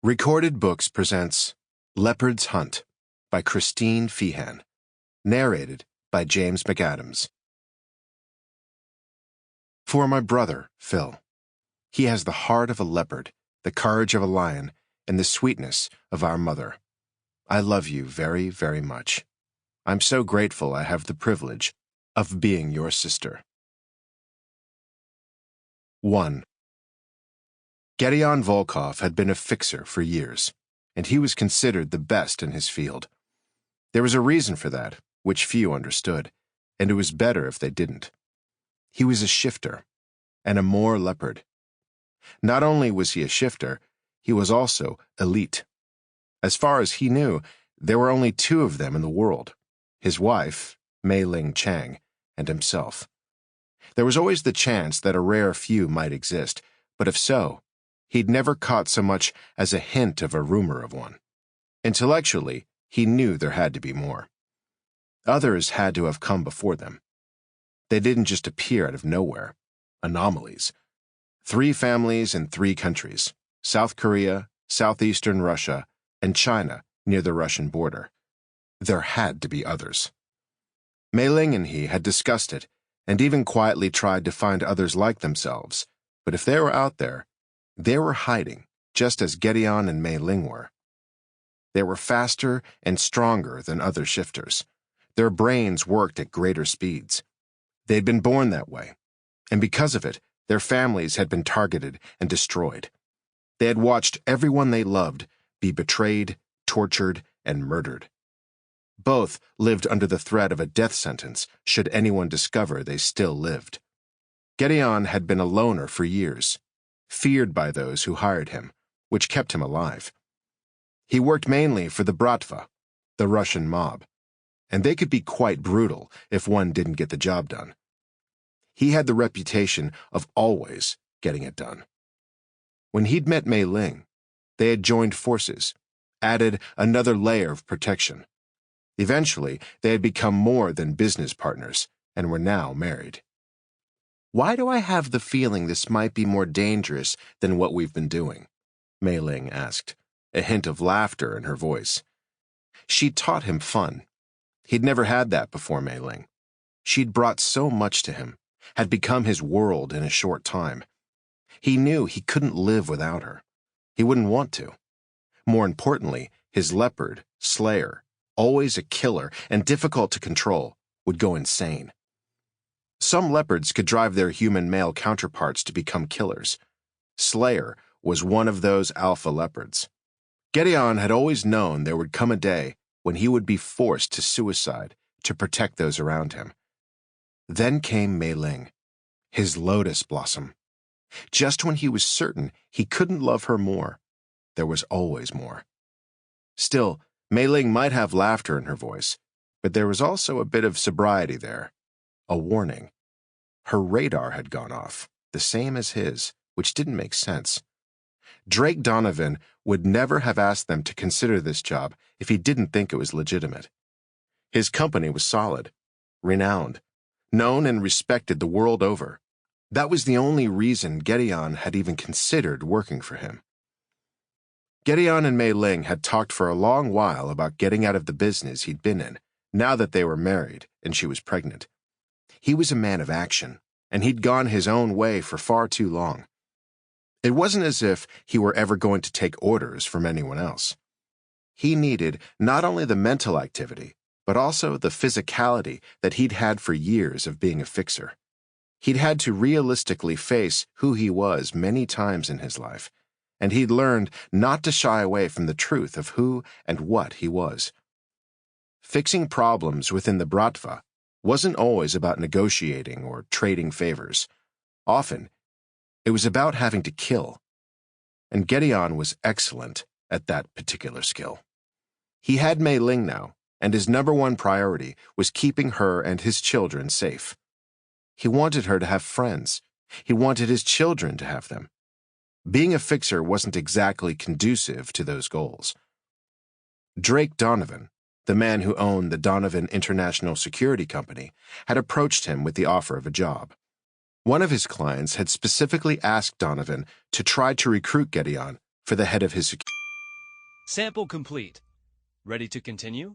Recorded Books presents Leopard's Hunt by Christine Feehan, narrated by James Mcadams. For my brother, Phil. He has the heart of a leopard, the courage of a lion, and the sweetness of our mother. I love you very, very much. I'm so grateful I have the privilege of being your sister. 1. Gedyon Volkov had been a fixer for years, and he was considered the best in his field. There was a reason for that, which few understood, and it was better if they didn't. He was a shifter, and a Moor leopard. Not only was he a shifter, he was also elite. As far as he knew, there were only 2 of them in the world, his wife, Mei Ling Chang, and himself. There was always the chance that a rare few might exist, but if so, he'd never caught so much as a hint of a rumor of one. Intellectually, he knew there had to be more. Others had to have come before them. They didn't just appear out of nowhere. Anomalies. 3 families in 3 countries: South Korea, southeastern Russia, and China near the Russian border. There had to be others. Mei Ling and he had discussed it, and even quietly tried to find others like themselves, but if they were out there, they were hiding, just as Gedyon and Mei Ling were. They were faster and stronger than other shifters. Their brains worked at greater speeds. They'd been born that way, and because of it, their families had been targeted and destroyed. They had watched everyone they loved be betrayed, tortured, and murdered. Both lived under the threat of a death sentence should anyone discover they still lived. Gedyon had been a loner for years, feared by those who hired him, which kept him alive. He worked mainly for the Bratva, the Russian mob, and they could be quite brutal if one didn't get the job done. He had the reputation of always getting it done. When he'd met Mei Ling, they had joined forces, added another layer of protection. Eventually, they had become more than business partners and were now married. "Why do I have the feeling this might be more dangerous than what we've been doing?" Mei Ling asked, a hint of laughter in her voice. She'd taught him fun. He'd never had that before Mei Ling. She'd brought so much to him, had become his world in a short time. He knew he couldn't live without her. He wouldn't want to. More importantly, his leopard, Slayer, always a killer and difficult to control, would go insane. Some leopards could drive their human male counterparts to become killers. Slayer was one of those alpha leopards. Gedyon had always known there would come a day when he would be forced to suicide to protect those around him. Then came Mei Ling, his lotus blossom. Just when he was certain he couldn't love her more, there was always more. Still, Mei Ling might have laughter in her voice, but there was also a bit of sobriety there, a warning. Her radar had gone off, the same as his, which didn't make sense. Drake Donovan would never have asked them to consider this job if he didn't think it was legitimate. His company was solid, renowned, known and respected the world over. That was the only reason Gedyon had even considered working for him. Gedyon and Mei Ling had talked for a long while about getting out of the business he'd been in, now that they were married and she was pregnant. He was a man of action, and he'd gone his own way for far too long. It wasn't as if he were ever going to take orders from anyone else. He needed not only the mental activity, but also the physicality that he'd had for years of being a fixer. He'd had to realistically face who he was many times in his life, and he'd learned not to shy away from the truth of who and what he was. Fixing problems within the Bratva wasn't always about negotiating or trading favors. Often, it was about having to kill. And Gedyon was excellent at that particular skill. He had Mei Ling now, and his #1 priority was keeping her and his children safe. He wanted her to have friends. He wanted his children to have them. Being a fixer wasn't exactly conducive to those goals. Drake Donovan, the man who owned the Donovan International Security Company, had approached him with the offer of a job. One of his clients had specifically asked Donovan to try to recruit Gedyon for the head of his security. Sample complete. Ready to continue?